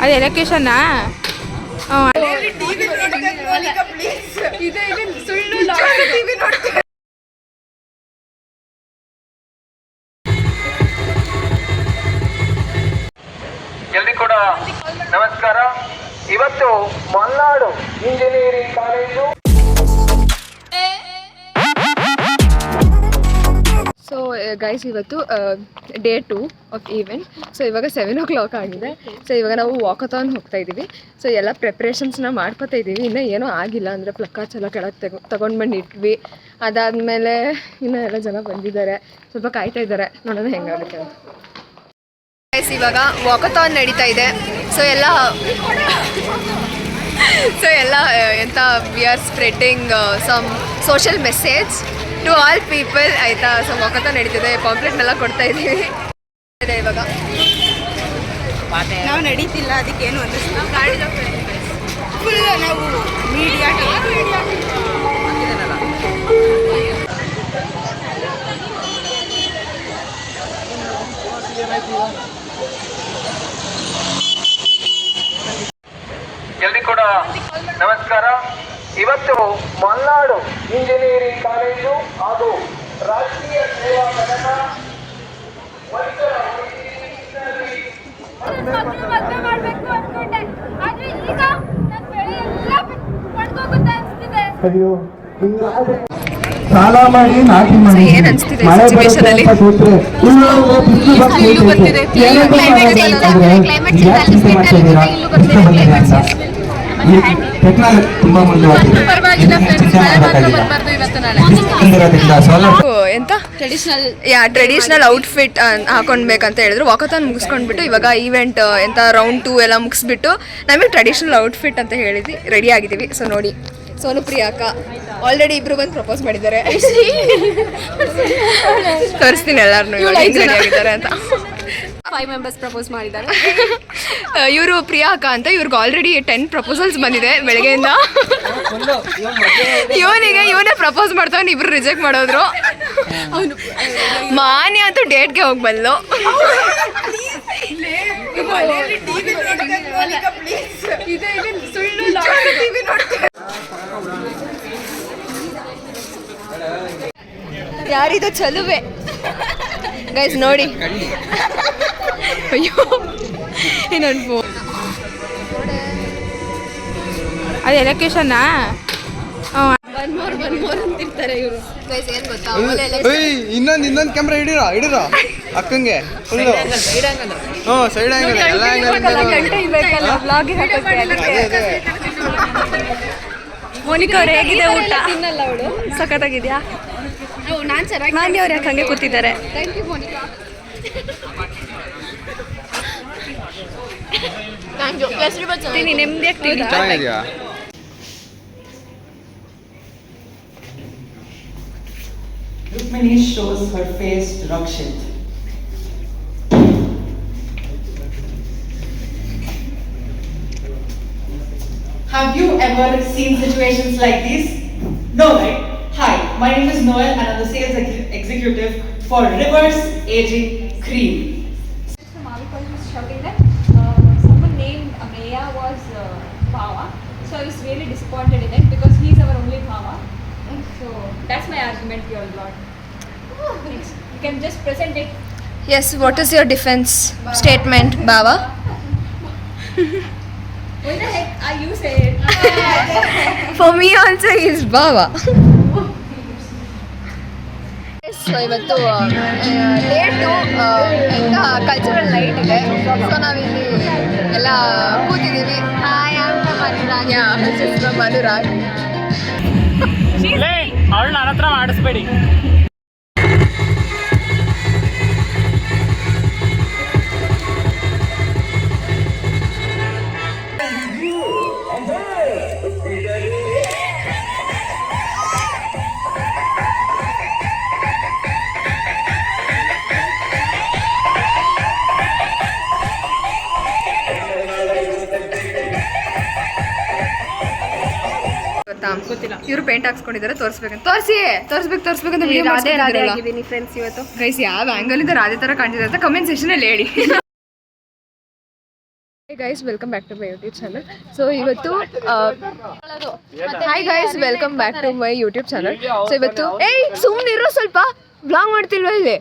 ಅದು ಎಲೆಕ್ಯೂಷನ್ನಾ? ಎಲ್ಲಿ ಕೂಡ ನಮಸ್ಕಾರ. ಇವತ್ತು Malnad engineering college. So guys, ಇವತ್ತು ಡೇ 2 ಆಫ್ ಈವೆಂಟ್. ಸೊ ಇವಾಗ 7 o'clock ಆಗಿದೆ. ಸೊ ಇವಾಗ ನಾವು ವಾಕಥಾನ್ ಹೋಗ್ತಾ ಇದ್ದೀವಿ. ಸೊ ಎಲ್ಲ ಪ್ರಿಪ್ರೇಷನ್ಸ್ನ ಮಾಡ್ಕೋತಾ ಇದ್ದೀವಿ. ಇನ್ನೂ ಏನೂ ಆಗಿಲ್ಲ, ಅಂದರೆ ಪ್ಲಕ್ಕಾರ್ಡ್ಸ್ ಎಲ್ಲ ಕೆಳಗೆ ತಗೊಂಡು ಬಂದು ಇಟ್ವಿ. ಅದಾದಮೇಲೆ ಇನ್ನೂ ಎಲ್ಲ ಜನ ಬಂದಿದ್ದಾರೆ, ಸ್ವಲ್ಪ ಕಾಯ್ತಾ ಇದ್ದಾರೆ. ನೋಡೋಣ ಹೆಂಗಾಗುತ್ತೆ ಅಂತ. ಗೈಸ್, ಇವಾಗ ವಾಕಥಾನ್ ನಡೀತಾ ಇದೆ. ಸೊ ಎಲ್ಲ ಎಂತ we are spreading some social message to all people, ಆಯಿತಾ? ಸೊ ವಾಕಥಾನ್ ನಡೀತಿದೆ, ಪಾಂಪ್ಲೆಟ್ನೆಲ್ಲ ಕೊಡ್ತಾ ಇದ್ದೀವಿ. ಇವಾಗ ನಾವು ನಡೀತಿಲ್ಲ, ಅದಕ್ಕೇನು ಅನ್ನಿಸ್ತು. ಫುಲ್ ನಾವು ಮೀಡಿಯಾ ಎಲ್ಲಿ ಕೂಡ ನಮಸ್ಕಾರ. ಇವತ್ತು ಮಲ್ನಾಡು ಇಂಜಿನಿಯರಿಂಗ್ ಕಾಲೇಜು ಹಾಗೂ ರಾಷ್ಟ್ರೀಯ ಸೇವಾ ಪದಕ ಸಾಲ ಮಾಡಿ ನಾಟಿ ಮಾಡಿ ಮಳೆ ತುಂಬಾ ಎಂತ ಟ್ರೆಡಿಷನಲ್ ಔಟ್ಫಿಟ್ ಹಾಕೊಂಡ್ಬೇಕಂತ ಹೇಳಿದ್ರು. ವಾಕಥಾನ್ ಮುಗಿಸ್ಕೊಂಡ್ಬಿಟ್ಟು ಇವಾಗ ಈವೆಂಟ್ ಎಂತ ರೌಂಡ್ 2 ಎಲ್ಲ ಮುಗಿಸ್ಬಿಟ್ಟು ನಮಗೆ ಟ್ರೆಡಿಷನಲ್ ಔಟ್ಫಿಟ್ ಅಂತ ಹೇಳಿದ್ವಿ, ರೆಡಿ ಆಗಿದ್ದೀವಿ. ಸೊ ನೋಡಿ, ಸೋನು ಪ್ರಿಯಾಕ ಆಲ್ರೆಡಿ ಇಬ್ರು ಬಂದು ಪ್ರಪೋಸ್ ಮಾಡಿದ್ದಾರೆ. ತೋರಿಸ್ತೀನಿ ಎಲ್ಲಾರನ್ನೂ ರೆಡಿ ಆಗಿದ್ದಾರೆ ಅಂತ. 5 ಮೆಂಬರ್ಸ್ ಪ್ರಪೋಸ್ ಮಾಡಿದ್ದಾರೆ. ಇವರು ಪ್ರಿಯಾಕ ಅಂತ, ಇವ್ರಿಗೆ ಆಲ್ರೆಡಿ 10 ಪ್ರಪೋಸಲ್ಸ್ ಬಂದಿದೆ ಬೆಳಗ್ಗೆಯಿಂದ. ಇವನೇ ಪ್ರಪೋಸ್ ಮಾಡ್ತಾನೆ, ಇಬ್ರು ರಿಜೆಕ್ಟ್ ಮಾಡೋದ್ರು. ಮಾನ್ಯ ಅಂತೂ ಡೇಟ್ಗೆ ಹೋಗಿ ಬಂದ್ಲು. ಯಾರಿದು ಚಲುವೆ ಗೈಸ್ ನೋಡಿ. ಅಯ್ಯೋ ಇನ್ನೊಂದು ಫೋನ್, ಅದು ಎಲೆಕ್ಯೂಷನ್ನಾ? ಅಂತಿರ್ತಾರೆ ಇವರು. ಗೈಸ್ ಏನು ಗೊತ್ತಾ, ಇನ್ನೊಂದು ಕ್ಯಾಮ್ರಾ ಹಿಡಿರ ಅಕ್ಕಂಗೆ ಫುಲ್ಲು ಸೈಡ್ ಆಂಗಲ್ ಎಲ್ಲ ಮೋನಿಕಾ ಅವ್ರು ಹೇಗಿದೆ ಊಟ? ತಿನ್ನಲ್ಲ ಅವಳು. ಸಖತ್ತಾಗಿದ್ಯಾ? ನಾನು ಚೆನ್ನಾಗಿ. ಮಾನ್ಯ ಅವ್ರು ಯಾಕೆ ಹಂಗೆ ಕೂತಿದ್ದಾರೆ? Thank you Monika. ನೆಮ್ಮದಿಯಾಗಿ ಚೆನ್ನಾಗಿದೆಯಾ? Rukmini shows her face to Rakshit. Have you ever seen situations like this? No, right? Hi, my name is Noel and I'm the sales executive for Reverse Aging Cream. So Mavika was shouting that someone named Ameya was Bhava. So I was really disappointed in it because he's our only Bhava. So that's my argument, your lord. Next, you can just present it. Yes, what is your defense statement, Baba? What the heck are you saying? For me also he is Baba. So ಇವತ್ತು day 2 ಎಂತ cultural night ಇದೆ. So ನಾವಿಲ್ಲಿ ಎಲ್ಲ ಕೂತಿದ್ದೀವಿ. Hi, Anurag. ಅವಳು ನನ್ನ ಹತ್ರ ಮಾಡಿಸ್ಬೇಡಿ. ಗೊತ್ತಿಲ್ಲ, ಇವರು ಪೇಂಟ್ ಹಾಕ್ಸ್ಕೊಂಡಿದ್ದಾರೆ. ತೋರಿಸ್ಬೇಕಂತ ರಾಧೆ ಆಗಿದ್ದೀನಿ ಫ್ರೆಂಡ್ಸ್ ಇವತ್ತು. ಗೈಸ್, ಯಾವ ಆಂಗಲ್ ಇಂದ ರಾಧೆ ತರ ಕಾಣ್ತಿದೆ ಅಂತ ಕಮೆಂಟ್ ಸೆಕ್ಷನ್ ಅಲ್ಲಿ ಹೇಳಿ. Guys welcome back to my YouTube channel. So ಇವತ್ತು hi guys welcome back to my YouTube channel. So ಇವತ್ತು ಏಯ್ ಸುಮ್ಮನಿರೋ, ಸ್ವಲ್ಪ ಬ್ಲಾಗ್ ಮಾಡ್ತಿಲ್ವ ಇಲ್ಲಿ.